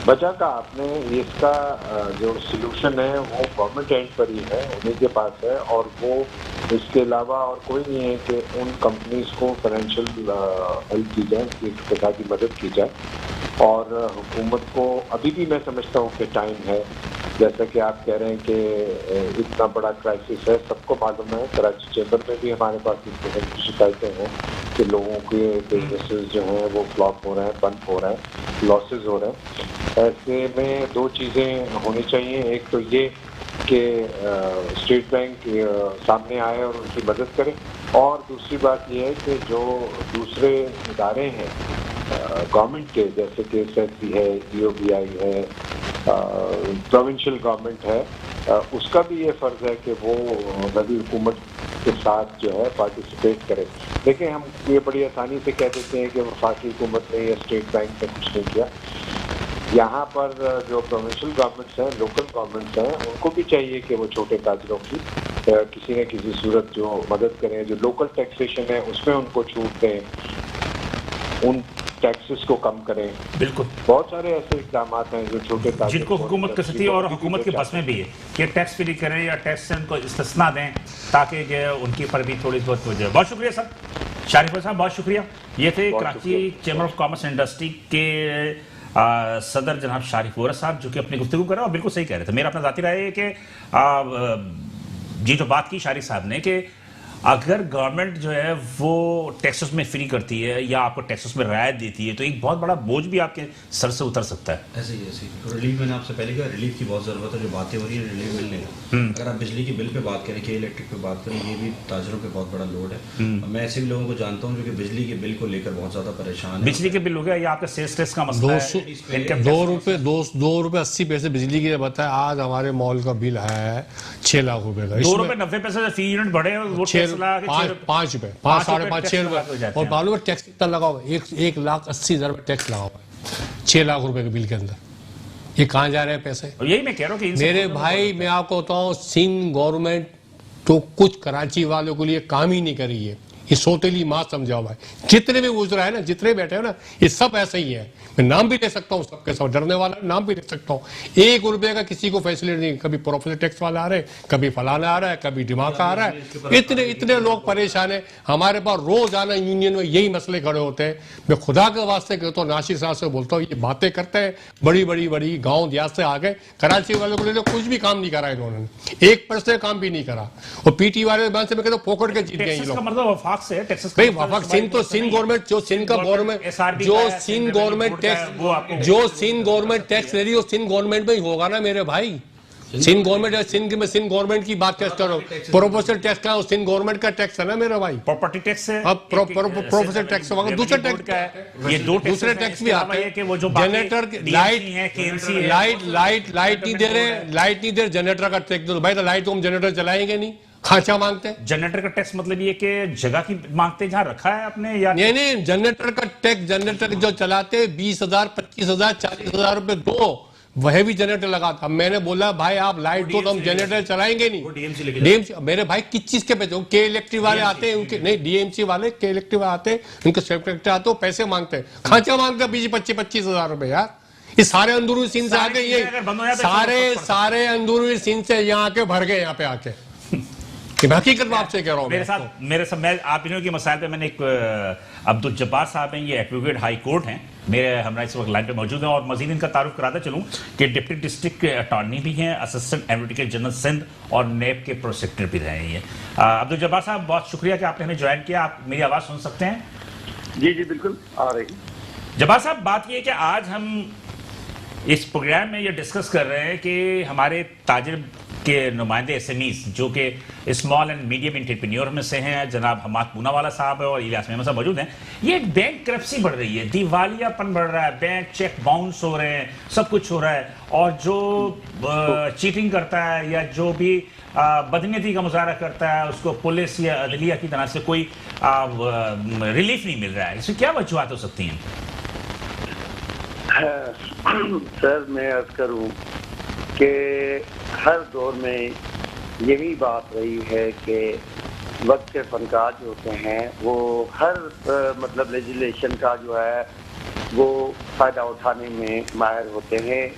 बचा का आपने इसका जो सलूशन है वो गवर्नमेंट एंड पर ही है, उन्हीं के पास है, और वो इसके अलावा और कोई नहीं है कि उन कंपनीज को फाइनेंशियल हेल्प की जाए, उनकी इक़्तिसादी मदद की जाए। और हुकूमत को अभी भी मैं समझता हूँ कि टाइम है, जैसा कि आप कह रहे हैं कि इतना बड़ा क्राइसिस है, सबको मालूम है। कराची चैम्बर में भी हमारे पास इस तरह की शिकायतें हैं कि लोगों के बिजनेसेस जो हैं वो फ्लॉप हो रहे हैं, बंद हो रहे हैं, लॉसेस हो रहे हैं। ऐसे में दो चीज़ें होनी चाहिए, एक तो ये कि स्टेट बैंक सामने आए और उनकी मदद करे, और दूसरी बात ये है कि जो दूसरे इदारे हैं गवर्नमेंट के, जैसे कि SSC है, EOBI है, प्रोविंशियल गवर्नमेंट है, उसका भी ये फ़र्ज़ है कि वो नवी हुकूमत के साथ जो है पार्टिसिपेट करे। देखिए, हम ये बड़ी आसानी से कह देते हैं कि वफाकी हुकूमत ने या स्टेट बैंक ने कुछ नहीं किया। यहाँ पर जो प्रोविंशियल गवर्नमेंट्स हैं, लोकल गवर्नमेंट्स हैं, उनको भी चाहिए कि वो छोटे ताजरों की किसी न किसी सूरत जो मदद करें, जो लोकल टैक्सेशन है उसमें उनको छूट दें, उन टैक्सेस को कम करें। बिल्कुल, बहुत सारे ऐसे इक़दाम हैं जो छोटे ताजरों जिनको हुकूमत कर सकती है और हुकूमत के बस में भी है कि टैक्स फ्री करें या टैक्स से उनको इस्तिस्ना दें ताकि जो उनके पर भी थोड़ी बहुत हो जाए। बहुत शुक्रिया सर, शारिफ साहब, बहुत शुक्रिया। ये थे Karachi chamber of commerce industry के सदर जनाब शारिफ वोरा साहब, जो कि अपनी गुफ्तगू कर रहे हैं और बिल्कुल सही कह रहे थे। मेरा अपना ज़ाती राय है कि ये जो बात की शारिफ साहब ने कि अगर गवर्नमेंट जो है वो टैक्सेस में फ्री करती है या आपको टैक्सेस में रियायत देती है तो एक बहुत बड़ा बोझ भी आपके सर से उतर सकता है। ऐसे ही रिलीफ, मैंने आपसे पहले कहा रिलीफ की बहुत ज़रूरत है। जो बातें हो रही है रिलीफ मिलने का, अगर आप बिजली के बिल पे बात करें कि इलेक्ट्रिक पे बात करें, ये भी ताजरों पे बहुत बड़ा लोड है। मैं ऐसे भी लोगों को जानता हूँ जो कि बिजली के बिल को लेकर बहुत ज़्यादा परेशान है। बिजली के बिल हो गया या आपका सेल्स टैक्स का मसला है, 2 रुपये 80 पैसे बिजली के बताया। आज हमारे मॉल का बिल है 6 लाख रुपए का, 2 रुपये 90 पैसे फी यूनिट बढ़े, वो 6 5 रुपए, 5, 5.5, 6 रुपए। और मालूम है टैक्स कितना लगा हुआ है? 1,80,000 रुपए टैक्स लगा हुआ है 6 लाख रुपए के बिल के अंदर। ये कहाँ जा रहे हैं पैसे? यही मैं कह रहा हूँ कि मेरे भाई, मैं आपको बताऊं, सिंध गवर्नमेंट तो कुछ कराची वालों के लिए काम ही नहीं कर रही है। ये सोतेली माँ समझाओ भाई। जितने भी गुजरा है ना, जितने बैठे हो ना, ये सब ऐसे ही है। मैं नाम भी ले सकता हूँ सबके सब, डरने वाला नाम भी ले सकता हूँ। 1 रुपए का किसी को फैसिलिटी नहीं। कभी प्रोफेसर टैक्स वाला आ रहे, कभी फलाना आ रहा है, कभी दिमाग का आ रहा है। इतने लोग परेशान है। हमारे पास रोजाना यूनियन में यही मसले खड़े होते हैं। मैं खुदा के वास्ते कहता हूँ, नासिर साहब से बोलता हूँ, ये बातें करते हैं बड़ी गाँव देहात से आ गए। कराची वालों को कुछ भी काम नहीं करा इन्होंने, 1% काम भी नहीं करा। और पीटी वाले से मैं कहता हूँ पोकट के जीत गए ये लोग। भाई वफाक सिंध तो सिंध गवर्नमेंट, जो सिंध का गवर्नमेंट, जो सिंध गवर्नमेंट टैक्स ले रही है, सिंध गवर्नमेंट में ही होगा ना मेरे भाई। सिंध गवर्नमेंट, सिंध गवर्नमेंट की बात कर रहा हूँ। प्रोफेसर टैक्स का सिंध गवर्नमेंट का टैक्स है ना मेरा भाई। प्रॉपर्टी टैक्स है, अब प्रोफेसर टैक्स होगा, दूसरे टैक्स का है। ये दो दूसरे टैक्स भी आते हैं कि वो जो जनरेटर लाइट नहीं दे रहे, जनरेटर का टैक्स दो भाई। तो लाइट को हम जनरेटर चलाएंगे नहीं, खांचा मांगते हैं। जनरेटर का टैक्स मतलब ये कि जगह की मांगते हैं जहां रखा है आपने, या नहीं, जनरेटर का टैक्स, जनरेटर जो चलाते 20,000, 25,000, 40,000 रुपए दो, वह भी जनरेटर लगाता। मैंने बोला भाई आप लाइट दो तो हम जनरेटर चलाएंगे नहीं। डीएमसी मेरे भाई किस चीज के पैसे? के इलेक्ट्रिक वाले आते हैं उनके, नहीं डीएमसी वाले के इलेक्ट्रिक आते हैं, उनके सेक्रेटरी आते हैं, पैसे मांगते हैं, खांचा मांगते हैं 20-25,000 रुपए। यार ये सारे अंदरूनी सीन से आके, ये सारे अंदरूनी सीन से यहाँ आके भर गए, यहाँ पे आके। हकीकत में आपसे कह रहा हूँ। मैं आप इन्हों के मसाइल पे मैंने एक अब्दुल जब्बार साहब हैं, ये एडवोकेट हाई कोर्ट हैं, मेरे हमरा इस वक्त लाइन पे मौजूद हैं। और मजीद इनका तारुफ कराता चलूँ कि डिप्टी डिस्ट्रिक्ट अटॉर्नी भी हैं, असिस्टेंट एडवोकेट जनरल सिंध और नेब के प्रोसेक्टर भी रहे हैं। अब्दुल जब्बार साहब, बहुत शुक्रिया कि आपने हमें ज्वाइन किया। आप मेरी आवाज़ सुन सकते हैं? जी बिल्कुल आ रही। जब्बार साहब, बात ये है कि आज हम इस प्रोग्राम में ये डिस्कस कर रहे हैं कि हमारे ताजिर के नुमाइंदे एसएमईज जो कि स्मॉल एंड मीडियम एंटरप्रेन्योर में से हैं, जनाब हमाद पूनावाला साहब और इलियास मेमन साहब मौजूद हैं। ये बैंक करप्सी बढ़ रही है, दिवालियापन बढ़ रहा है, बैंक चेक बाउंस हो रहे हैं, सब कुछ हो रहा है। और जो चीटिंग करता है या जो भी बदनीयती का मुजाहरा करता है, उसको पुलिस या अदलिया की तरफ से कोई रिलीफ नहीं मिल रहा है। इसमें क्या वजूहत हो सकती हैं? सर मैं अर्ज करूं कि हर दौर में यही बात रही है कि वक्त के फनकार जो होते हैं वो हर मतलब लेजिस्लेशन का जो है वो फ़ायदा उठाने में माहिर होते हैं।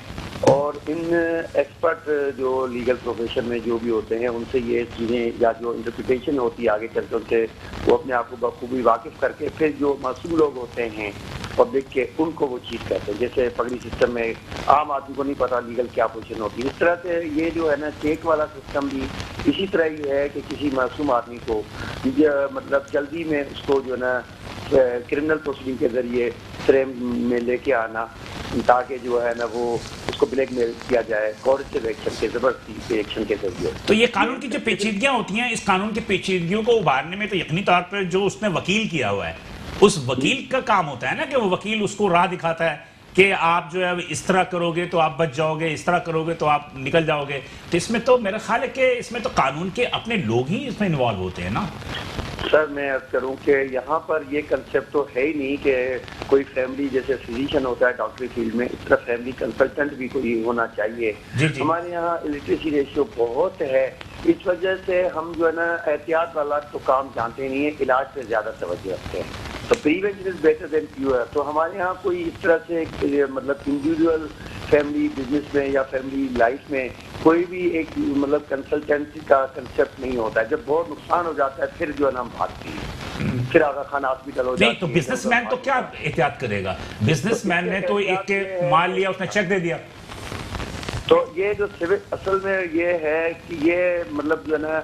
और इन एक्सपर्ट जो लीगल प्रोफेशन में जो भी होते हैं उनसे ये चीज़ें या जो इंटरप्रिटेशन होती है आगे चलकर उनसे वो अपने आप को बखूबी वाकिफ़ करके फिर जो मासूम लोग होते हैं पब्लिक के उनको वो चीज़ करते हैं। जैसे पगड़ी सिस्टम में आम आदमी को नहीं पता लीगल क्या पोजीशन होती है, इस तरह से ये जो है ना चेक वाला सिस्टम भी इसी तरह ही है कि किसी मासूम आदमी को मतलब जल्दी में उसको जो है ना क्रिमिनल प्रोसीडिंग के जरिए फ्रेम में लेके आना ताकि जो है ना वो उसको ब्लैकमेल किया जाए कोर्सिव एक्शन के जबरदस्ती एक्शन के जरिए। तो ये कानून की जो पेचीदगियां होती हैं, इस कानून की पेचीदगियों को उभारने में तो यकीनी तौर पर जो उसने वकील किया हुआ है उस वकील का काम होता है ना कि वो वकील उसको राह दिखाता है कि आप जो है इस तरह करोगे तो आप बच जाओगे, इस तरह करोगे तो आप निकल जाओगे। तो इसमें तो मेरा ख्याल है कि इसमें तो कानून के अपने लोग ही इसमें इन्वॉल्व होते हैं ना। सर मैं अर्ज करूं कि यहाँ पर ये कंसेप्ट तो है ही नहीं कि कोई फैमिली जैसे फिजिशियन होता है डॉक्टरी फील्ड में, इस तरह फैमिली कंसल्टेंट भी कोई होना चाहिए। हमारे यहाँ इलिटरेसी रेशियो बहुत है, इस वजह से हम जो है ना एहतियात वाला तो काम जानते नहीं है, इलाज पे ज्यादा तवज्जो रखते हैं। तो prevention is better than cure. तो हमारे यहाँ कोई इस तरह से मतलब इंडिविजुअल फैमिली बिजनेस में या फैमिली लाइफ में कोई भी एक मतलब कंसल्टेंसी का कंसेप्ट नहीं होता है। जब बहुत नुकसान हो जाता है फिर जो है ना हम भागते हैं, फिर आगा खान हॉस्पिटल हो जाता है। तो बिजनेसमैन तो क्या एहतियात करेगा? बिजनेसमैन ने तो एक माल लिया, उसने चेक दे दिया। तो ये जो सिविल असल में ये है कि ये मतलब जो है ना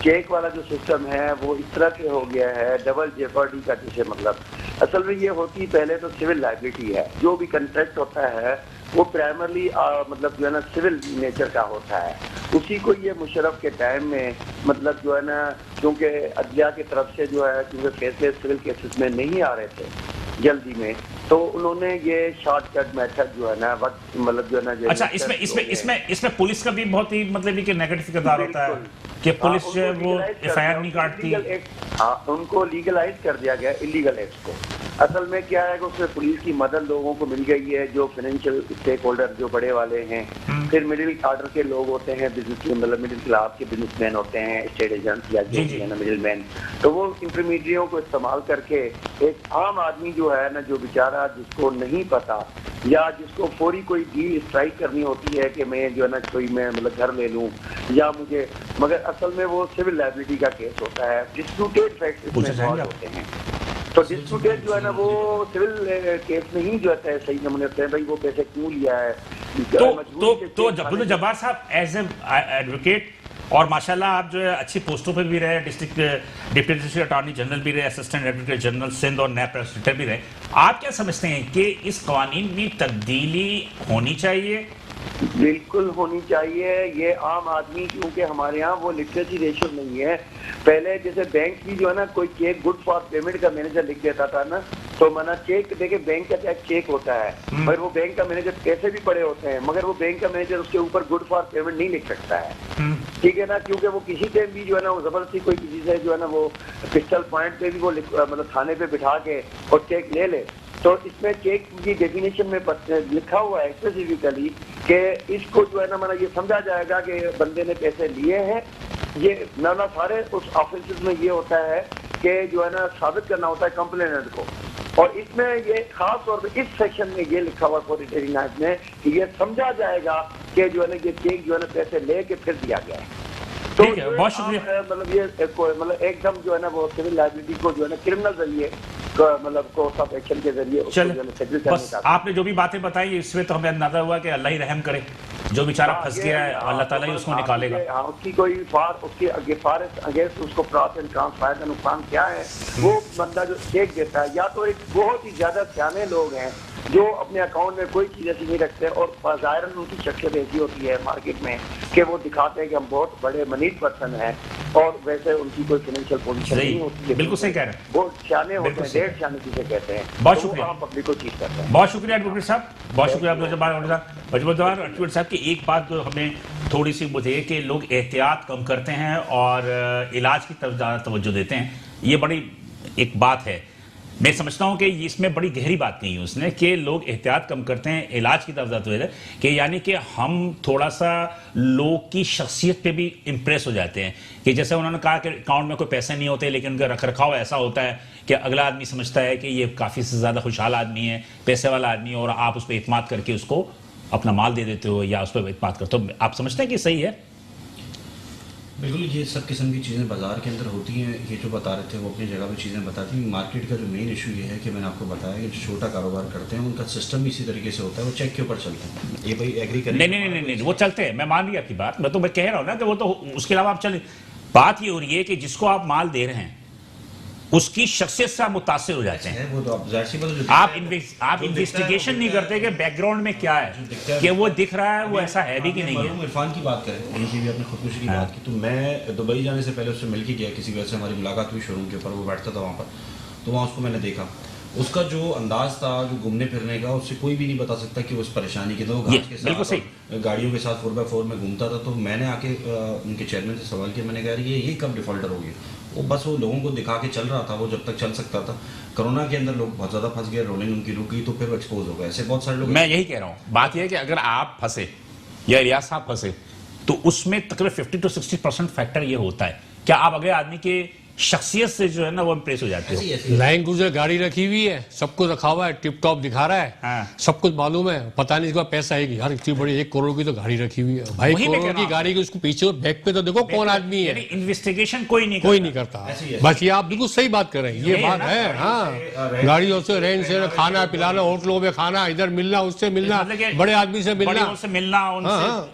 चेक वाला जो सिस्टम है वो इस तरह से हो गया है डबल जेपर्डी का, जिसे मतलब असल में ये होती पहले तो सिविल लाइबिलिटी है। जो भी कंट्रैक्ट होता है वो प्राइमरली मतलब जो है ना सिविल नेचर का होता है। उसी को ये मुशर्रफ के टाइम में मतलब जो है ना क्योंकि अदलिया की तरफ से जो है क्योंकि फैसले सिविल केसेस में नहीं आ रहे थे जल्दी में, तो उन्होंने ये शॉर्टकट मेथड जो है ना वक्त मतलब जो है ना अच्छा इसमें पुलिस का भी बहुत ही मतलब कि नेगेटिव किरदार होता है कि पुलिस जो है वो FIR नहीं काटती। हाँ, उनको लीगलाइज कर दिया गया इलीगल एक्ट को। असल में क्या है कि उसमें पुलिस की मदद लोगों को मिल गई है, जो फाइनेंशियल स्टेक होल्डर जो बड़े वाले हैं, फिर मिडिल ऑर्डर के लोग होते हैं, बिजनेस मतलब मिडिल क्लास के बिजनेसमैन होते हैं, स्टेट एजेंट्स या जो है ना मिडिल मैन, तो वो इंटरमीडिएटों को इस्तेमाल करके एक आम आदमी जो है ना, जो बेचारा जिसको नहीं पता या जिसको फौरी कोई डील स्ट्राइक करनी होती है कि मैं जो है ना कोई मैं मतलब घर ले लूं या मुझे, मगर असल में वो सिविल लायबिलिटी का केस होता है, डिस्प्यूटेड फैक्ट इसमें इन्वॉल्व होते हैं। तो डिस्प्यूटेड जो है ना वो सिविल केस में ही जो है सही नमूने होते हैं, भाई वो पैसे क्यों लिया है। तो जब्बार साहब एज एडवोकेट और माशाल्लाह आप जो है अच्छी पोस्टों पे भी रहे, district deputy district attorney general भी रहे, असिस्टेंट एडवोकेट जनरल सिंध और नैब प्रोसिक्यूटर भी रहे, आप क्या समझते हैं कि इस कानून में तब्दीली होनी चाहिए? बिल्कुल होनी चाहिए। ये आम आदमी, क्योंकि हमारे यहाँ वो लिटरेसी रेशियो नहीं है। पहले जैसे बैंक की जो है ना कोई चेक गुड फॉर पेमेंट का मैनेजर लिख देता था ना, तो मना चेक देखिए बैंक का चेक होता है, पर वो बैंक का मैनेजर पैसे भी पड़े होते हैं, मगर वो बैंक का मैनेजर उसके ऊपर गुड फॉर पेमेंट नहीं लिख सकता है, ठीक है ना, क्योंकि वो किसी टाइम भी जो है ना वो जबरदस्ती कोई किसी से जो है ना वो पिस्टल पॉइंट पे भी वो मतलब थाने पे बिठा के और चेक ले ले। तो इसमें चेक की डेफिनेशन में लिखा हुआ है स्पेसिफिकली कि इसको जो है ना माना ये समझा जाएगा कि बंदे ने पैसे लिए हैं। ये ना सारे उस ऑफिस में ये होता है कि जो है ना साबित करना होता है कंप्लेनेंट को, और इसमें ये खास तौर पे इस सेक्शन में ये लिखा हुआ कोर्ट में कि ये समझा जाएगा कि जो है ना ये चेक जो है ना पैसे ले के फिर दिया गया है। तो बहुत शुक्रिया। मतलब ये मतलब एकदम जो है ना वो सिविल लायबिलिटी को जो है ना क्रिमिनल जरिए मतलब कोर्स ऑफ एक्शन के जरिए बस आपने जो भी बातें बताई इसमें तो हमें अंदाजा हुआ कि अल्लाह ही रहम करे, जो बेचारा फंस गया है अल्लाह ताला ही उसको निकालेगा। उसकी कोई उसके अगेंस्ट उसको क्रॉस एंड ट्रांसफायर का नुकसान क्या है, वो बंदा जो चेक देता है या तो एक बहुत ही ज्यादा सियाने लोग हैं जो अपने अकाउंट में कोई चीज ऐसी नहीं रखते और ज़ाहिरन उनकी शख्सियत ऐसी होती है मार्केट में कि वो दिखाते हैं कि हम बहुत बड़े मनीड पर्सन हैं और वैसे उनकी कोई फाइनेंशियल पोजीशन नहीं होती है। बिल्कुल सही कह रहे हैं, बहुत सियाने होते हैं, डेढ़ सियाने जिसे कहते हैं। बहुत शुक्रिया, आप पब्लिक को चीज करते हैं। बहुत शुक्रिया एडवोकेट साहब, बहुत शुक्रिया एडवोकेट साहब की एक बात जो हमें थोड़ी सी मुझे कि लोग एहतियात कम करते हैं और इलाज की तरफ ज़्यादा तवज्जो देते हैं, ये बड़ी एक बात है। मैं समझता हूं कि इसमें बड़ी गहरी बात नहीं है उसने कि लोग एहतियात कम करते हैं, इलाज की तरफ ज़्यादा है कि यानी कि हम थोड़ा सा लोग की शख्सियत पे भी इम्प्रेस हो जाते हैं कि जैसे उन्होंने कहा कि अकाउंट में कोई पैसे नहीं होते लेकिन उनका रख रखाव ऐसा होता है कि अगला आदमी समझता है कि ये काफ़ी से ज़्यादा खुशहाल आदमी है, पैसे वाला आदमी है, और आप उस पर इत्माद करके उसको अपना माल दे देते हो या उस पर इत्माद करते हो। आप समझते हैं कि सही है? बिल्कुल, ये सब किस्म की चीज़ें बाजार के अंदर होती हैं। ये जो बता रहे थे वो अपनी जगह पे चीज़ें बताती हैं। मार्केट का जो मेन इशू ये है कि मैंने आपको बताया कि जो छोटा कारोबार करते हैं उनका सिस्टम भी इसी तरीके से होता है, वो चेक के ऊपर चलते हैं। ये भाई एग्री करें? नहीं, वो चलते हैं, मैं मान लिया आपकी बात। मैं कह रहा हूँ ना कि वो तो उसके अलावा आप चले। बात ये हो रही है कि जिसको आप माल दे रहे हैं उसकी शख्सियत से आप मुतासिर हो जाते हैं। वो तो आप इन्वेस्टिगेशन नहीं करते कि बैकग्राउंड में क्या है, कि वो दिख रहा है वो ऐसा है भी कि नहीं है। इरफान की बात करें, उनकी भी आपने खुदकुशी की बात की, तो मैं दुबई जाने से पहले उससे मिल के गया, किसी वजह से हमारी मुलाकात हुई शोरूम के ऊपर, वो बैठता था वहाँ पर, तो वहाँ उसको मैंने देखा। उसका जो अंदाज था जो घूमने फिरने का, उससे कोई भी नहीं बता सकता कि उस परेशानी के, तो घास के साथ गाड़ियों के साथ 4x4 में घूमता था। तो मैंने आके उनके चेयरमैन से सवाल किया, मैंने कहा ये कब डिफॉल्टर हो गया? वो बस वो लोगों को दिखा के चल रहा था, वो जब तक चल सकता था। कोरोना के अंदर लोग बहुत ज़्यादा फंस गए, रोलिंग उनकी रुक गई, तो फिर वो एक्सपोज हो गए। ऐसे बहुत सारे लोग। मैं यही कह रहा हूँ, बात यह है कि अगर आप फंसे या रियाज साहब फंसे तो उसमें तकरीबन 50 to 60% फैक्टर ये होता है क्या आप अगले आदमी के शख्सियत से जो है ना वो इम्प्रेस हो जाते हो। लैंड क्रूजर गाड़ी रखी हुई है, सब कुछ रखा हुआ है, टिप टॉप दिखा रहा है, हाँ। सब कुछ मालूम है, पता नहीं इसका पैसा आएगी। यार इतनी बड़ी 1 करोड़ की तो गाड़ी रखी हुई है भाई, 1 करोड़ की गाड़ी की उसको पीछे बैक पे तो देखो कौन आदमी है। इन्वेस्टिगेशन कोई नहीं करता। बस ये आप बिल्कुल सही बात कर रहे हैं, ये बात है। हाँ, गाड़ियों से रेंट से खाना पिलाना, होटलों में खाना, इधर मिलना उससे मिलना, बड़े आदमी से मिलना,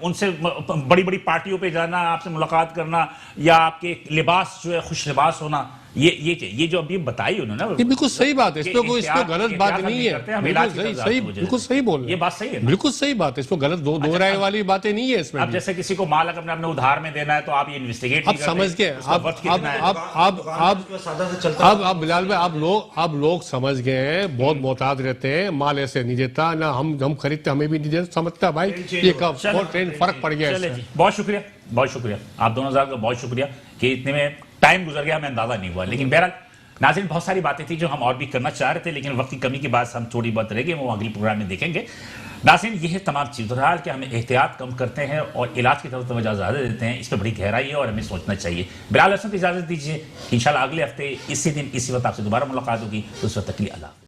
उनसे बड़ी बड़ी पार्टियों पे जाना, आपसे मुलाकात करना, या आपके लिबास जो है खुश लिबास पास होना, ये जो अभी बताई उन्होंने, ये बिल्कुल सही बात है, इसमें कोई इसमें गलत बात नहीं है, बिल्कुल सही बोल रहे ये बात सही है, बिल्कुल सही बात है, इसमें गलत दो राय वाली बातें नहीं है इसमें। अब जैसे किसी को माल अगर अपने उधार में देना है तो आप ये इन्वेस्टिगेट आप समझ के अब बिलाल भाई आप लोग समझ गए हैं, बहुत मोहतात रहते हैं, माल ऐसे नहीं देता ना, हम खरीदते हमें भी नहीं देता, समझता भाई ये कब ट्रेंड फर्क पड़ गया। बहुत शुक्रिया आप दोनों का, बहुत शुक्रिया कि इतने में टाइम गुजर गया, हमें अंदाजा नहीं हुआ। लेकिन बहरहाल नाज़रीन, बहुत सारी बातें थी जो हम और भी करना चाह रहे थे, लेकिन वक्त की कमी की बात हम थोड़ी बहुत रह गई, वो अगले प्रोग्राम में देखेंगे। नाज़रीन, ये है तमाम चीज़, हाल कि हमें एहतियात कम करते हैं और इलाज की तरफ तवज्जो ज़्यादा देते हैं, इस पर बड़ी गहराई है और हमें सोचना चाहिए। बिलाल हसन, इजाज़त दीजिए, इंशाल्लाह अगले हफ्ते इसी दिन इसी वक्त आपसे दोबारा मुलाकात होगी, उस वक्त तक के लिए अल्लाह।